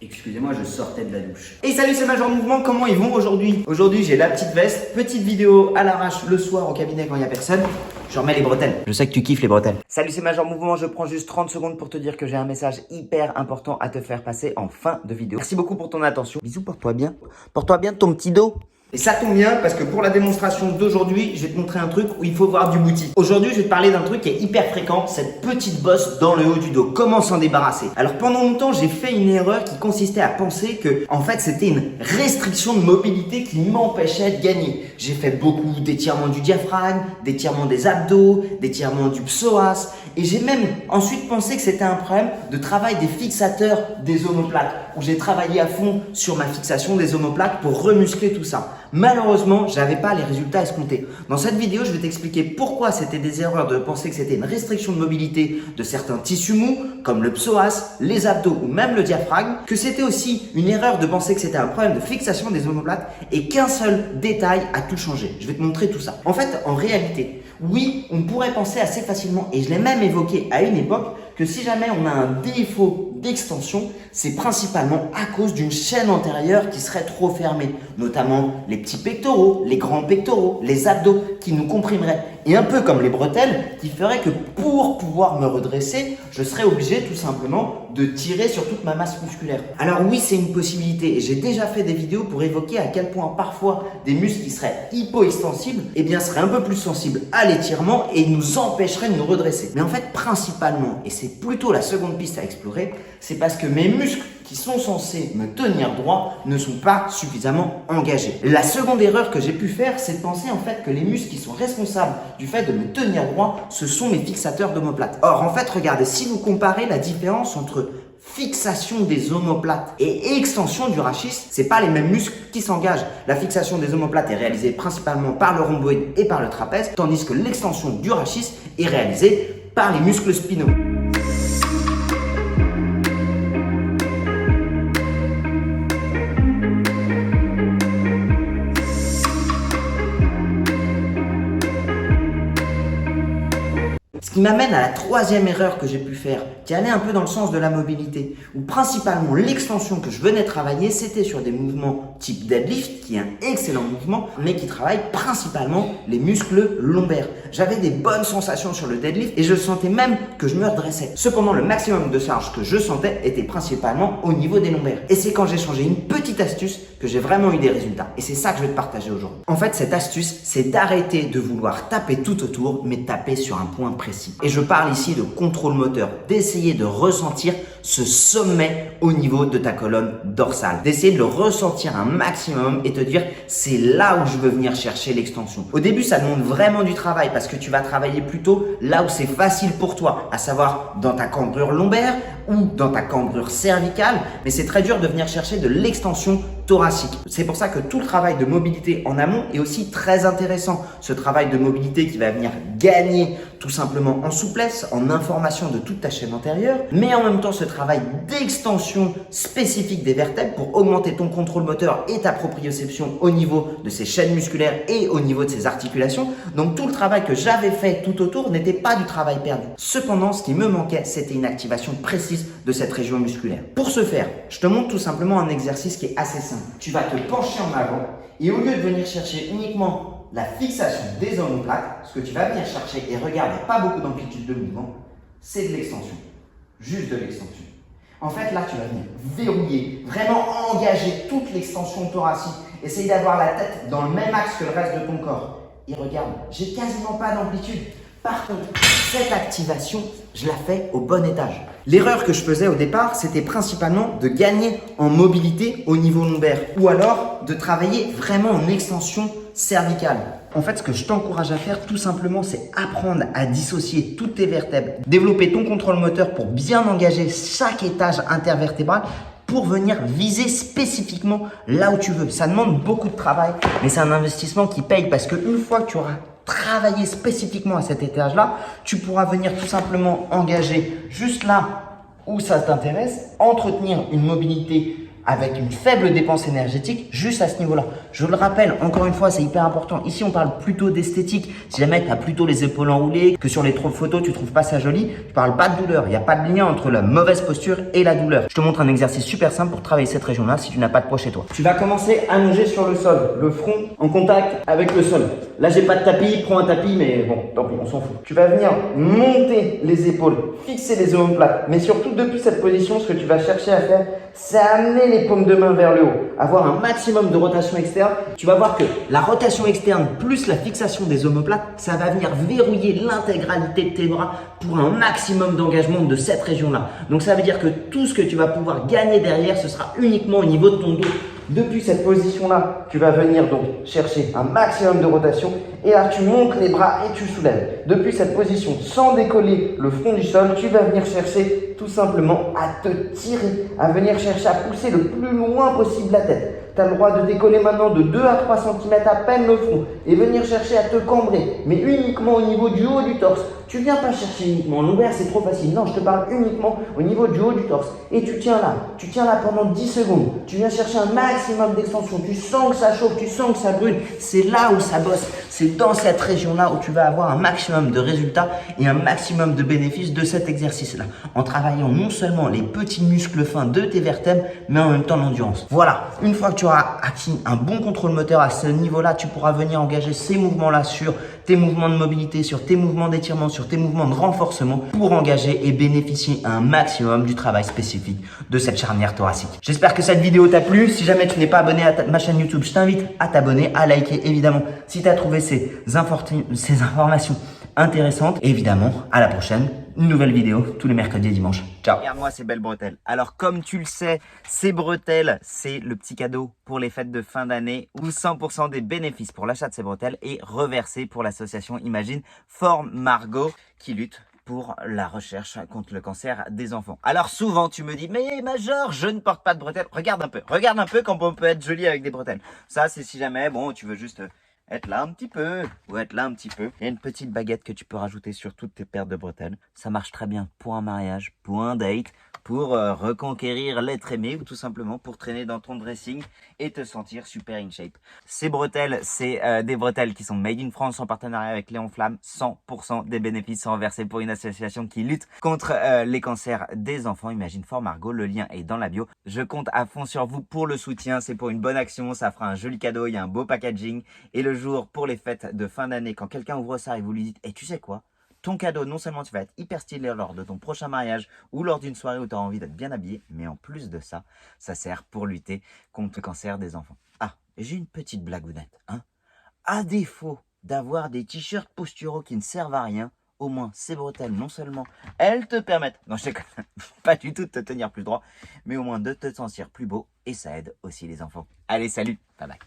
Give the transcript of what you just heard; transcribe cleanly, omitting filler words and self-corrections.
Excusez-moi, je sortais de la douche. Et salut, c'est Major Mouvement, comment ils vont aujourd'hui? Aujourd'hui, j'ai la petite veste, petite vidéo à l'arrache le soir au cabinet quand il n'y a personne. Je remets les bretelles. Je sais que tu kiffes les bretelles. Salut, c'est Major Mouvement, je prends juste 30 secondes pour te dire que j'ai un message hyper important à te faire passer en fin de vidéo. Merci beaucoup pour ton attention. Bisous, porte-toi bien. Porte-toi bien de ton petit dos. Et ça tombe bien parce que pour la démonstration d'aujourd'hui, je vais te montrer un truc où il faut voir du bouti. Aujourd'hui, je vais te parler d'un truc qui est hyper fréquent, cette petite bosse dans le haut du dos. Comment s'en débarrasser? Alors pendant longtemps, j'ai fait une erreur qui consistait à penser que en fait, c'était une restriction de mobilité qui m'empêchait de gagner. J'ai fait beaucoup d'étirements du diaphragme, d'étirements des abdos, d'étirements du psoas et j'ai même ensuite pensé que c'était un problème de travail des fixateurs des omoplates où j'ai travaillé à fond sur ma fixation des omoplates pour remuscler tout ça. Malheureusement, j'avais pas les résultats escomptés. Dans cette vidéo, je vais t'expliquer pourquoi c'était des erreurs de penser que c'était une restriction de mobilité de certains tissus mous, comme le psoas, les abdos ou même le diaphragme, que c'était aussi une erreur de penser que c'était un problème de fixation des omoplates et qu'un seul détail a tout changé. Je vais te montrer tout ça. En fait, en réalité, oui, on pourrait penser assez facilement, et je l'ai même évoqué à une époque, que si jamais on a un défaut d'extension, c'est principalement à cause d'une chaîne antérieure qui serait trop fermée, notamment les petits pectoraux, les grands pectoraux, les abdos qui nous comprimeraient. Et un peu comme les bretelles qui feraient que pour pouvoir me redresser, je serais obligé tout simplement de tirer sur toute ma masse musculaire. Alors oui, c'est une possibilité et j'ai déjà fait des vidéos pour évoquer à quel point parfois des muscles qui seraient hypoextensibles seraient un peu plus sensibles à l'étirement et nous empêcheraient de nous redresser. Mais en fait, principalement, et c'est plutôt la seconde piste à explorer, c'est parce que mes muscles qui sont censés me tenir droit ne sont pas suffisamment engagés. La seconde erreur que j'ai pu faire, c'est de penser en fait que les muscles qui sont responsables du fait de me tenir droit, ce sont mes fixateurs d'omoplates. Or, en fait, regardez, si vous comparez la différence entre fixation des omoplates et extension du rachis, c'est pas les mêmes muscles qui s'engagent. La fixation des omoplates est réalisée principalement par le rhomboïde et par le trapèze, tandis que l'extension du rachis est réalisée par les muscles spinaux. Ce qui m'amène à la troisième erreur que j'ai pu faire, qui allait un peu dans le sens de la mobilité, où principalement l'extension que je venais travailler, c'était sur des mouvements type deadlift, qui est un excellent mouvement, mais qui travaille principalement les muscles lombaires. J'avais des bonnes sensations sur le deadlift et je sentais même que je me redressais. Cependant, le maximum de charge que je sentais était principalement au niveau des lombaires. Et c'est quand j'ai changé une petite astuce que j'ai vraiment eu des résultats. Et c'est ça que je vais te partager aujourd'hui. En fait, cette astuce, c'est d'arrêter de vouloir taper tout autour, mais taper sur un point précis. Et je parle ici de contrôle moteur, d'essayer de ressentir ce sommet au niveau de ta colonne dorsale, d'essayer de le ressentir un maximum et te dire c'est là où je veux venir chercher l'extension. Au début, ça demande vraiment du travail parce que tu vas travailler plutôt là où c'est facile pour toi, à savoir dans ta cambrure lombaire ou dans ta cambrure cervicale, mais c'est très dur de venir chercher de l'extension thoracique. C'est pour ça que tout le travail de mobilité en amont est aussi très intéressant. Ce travail de mobilité qui va venir gagner tout simplement en souplesse, en information de toute ta chaîne antérieure, mais en même temps ce travail d'extension spécifique des vertèbres pour augmenter ton contrôle moteur et ta proprioception au niveau de ces chaînes musculaires et au niveau de ces articulations. Donc tout le travail que j'avais fait tout autour n'était pas du travail perdu. Cependant, ce qui me manquait, c'était une activation précise de cette région musculaire. Pour ce faire, je te montre tout simplement un exercice qui est assez simple. Tu vas te pencher en avant et au lieu de venir chercher uniquement la fixation des omoplates, ce que tu vas venir chercher, et regarde, il n'y a pas beaucoup d'amplitude de mouvement, c'est de l'extension. Juste de l'extension. En fait, là, tu vas venir verrouiller, vraiment engager toute l'extension thoracique. Essaye d'avoir la tête dans le même axe que le reste de ton corps. Et regarde, j'ai quasiment pas d'amplitude. Par contre, cette activation, je la fais au bon étage. L'erreur que je faisais au départ, c'était principalement de gagner en mobilité au niveau lombaire ou alors de travailler vraiment en extension cervicale. En fait, ce que je t'encourage à faire tout simplement, c'est apprendre à dissocier toutes tes vertèbres, développer ton contrôle moteur pour bien engager chaque étage intervertébral pour venir viser spécifiquement là où tu veux. Ça demande beaucoup de travail, mais c'est un investissement qui paye parce qu'une fois que tu auras travaillé spécifiquement à cet étage-là, tu pourras venir tout simplement engager juste là où ça t'intéresse, entretenir une mobilité avec une faible dépense énergétique juste à ce niveau-là. Je le rappelle, encore une fois, c'est hyper important. Ici, on parle plutôt d'esthétique. Si jamais tu as plutôt les épaules enroulées, que sur les photos, tu trouves pas ça joli, je parle pas de douleur. Il n'y a pas de lien entre la mauvaise posture et la douleur. Je te montre un exercice super simple pour travailler cette région-là si tu n'as pas de poids chez toi. Tu vas commencer allongé sur le sol, le front en contact avec le sol. Là, j'ai pas de tapis, prends un tapis, mais bon, tant pis, on s'en fout. Tu vas venir monter les épaules, fixer les omoplates, mais surtout depuis cette position, ce que tu vas chercher à faire, c'est amener les paumes de main vers le haut, avoir un maximum de rotation externe. Tu vas voir que la rotation externe plus la fixation des omoplates, ça va venir verrouiller l'intégralité de tes bras pour un maximum d'engagement de cette région-là. Donc ça veut dire que tout ce que tu vas pouvoir gagner derrière, ce sera uniquement au niveau de ton dos. Depuis cette position-là, tu vas venir donc chercher un maximum de rotation et là, tu montes les bras et tu soulèves. Depuis cette position, sans décoller le front du sol, tu vas venir chercher tout simplement à te tirer, à venir chercher à pousser le plus loin possible la tête. Tu as le droit de décoller maintenant de 2 à 3 cm à peine le front et venir chercher à te cambrer, mais uniquement au niveau du haut du torse. Tu viens pas chercher uniquement en longueur, c'est trop facile. Non, je te parle uniquement au niveau du haut du torse. Et tu tiens là pendant 10 secondes. Tu viens chercher un maximum d'extension. Tu sens que ça chauffe, tu sens que ça brûle. C'est là où ça bosse. C'est dans cette région-là où tu vas avoir un maximum de résultats et un maximum de bénéfices de cet exercice-là. En travaillant non seulement les petits muscles fins de tes vertèbres, mais en même temps l'endurance. Voilà, une fois que tu auras acquis un bon contrôle moteur à ce niveau-là, tu pourras venir engager ces mouvements-là sur tes mouvements de mobilité, sur tes mouvements d'étirement, sur tes mouvements de renforcement pour engager et bénéficier un maximum du travail spécifique de cette charnière thoracique. J'espère que cette vidéo t'a plu. Si jamais tu n'es pas abonné à ma chaîne YouTube, je t'invite à t'abonner, à liker évidemment si tu as trouvé ces informations intéressantes. Et évidemment, à la prochaine. Une nouvelle vidéo tous les mercredis et dimanches. Ciao. Regarde-moi ces belles bretelles. Alors comme tu le sais, ces bretelles, c'est le petit cadeau pour les fêtes de fin d'année où 100% des bénéfices pour l'achat de ces bretelles est reversé pour l'association Imagine For Margot qui lutte pour la recherche contre le cancer des enfants. Alors souvent tu me dis mais Major, je ne porte pas de bretelles. Regarde un peu comme on peut être joli avec des bretelles. Ça c'est si jamais bon tu veux juste être là un petit peu, ou être là un petit peu. Il y a une petite baguette que tu peux rajouter sur toutes tes paires de bretelles. Ça marche très bien pour un mariage, pour un date, pour reconquérir l'être aimé ou tout simplement pour traîner dans ton dressing et te sentir super in shape. Ces bretelles, c'est des bretelles qui sont made in France en partenariat avec Léon Flamme. 100% des bénéfices sont versés pour une association qui lutte contre les cancers des enfants. Imagine For Margot, le lien est dans la bio. Je compte à fond sur vous pour le soutien. C'est pour une bonne action, ça fera un joli cadeau, il y a un beau packaging. Et le jour pour les fêtes de fin d'année, quand quelqu'un ouvre ça et vous lui dites « Et tu sais quoi ? Ton cadeau, non seulement tu vas être hyper stylé lors de ton prochain mariage ou lors d'une soirée où tu as envie d'être bien habillé, mais en plus de ça, ça sert pour lutter contre le cancer des enfants. » Ah, j'ai une petite blagounette. Hein. À défaut d'avoir des t-shirts posturaux qui ne servent à rien, au moins ces bretelles, non seulement elles te permettent, non je sais pas du tout de te tenir plus droit, mais au moins de te sentir plus beau et ça aide aussi les enfants. Allez, salut, bye bye.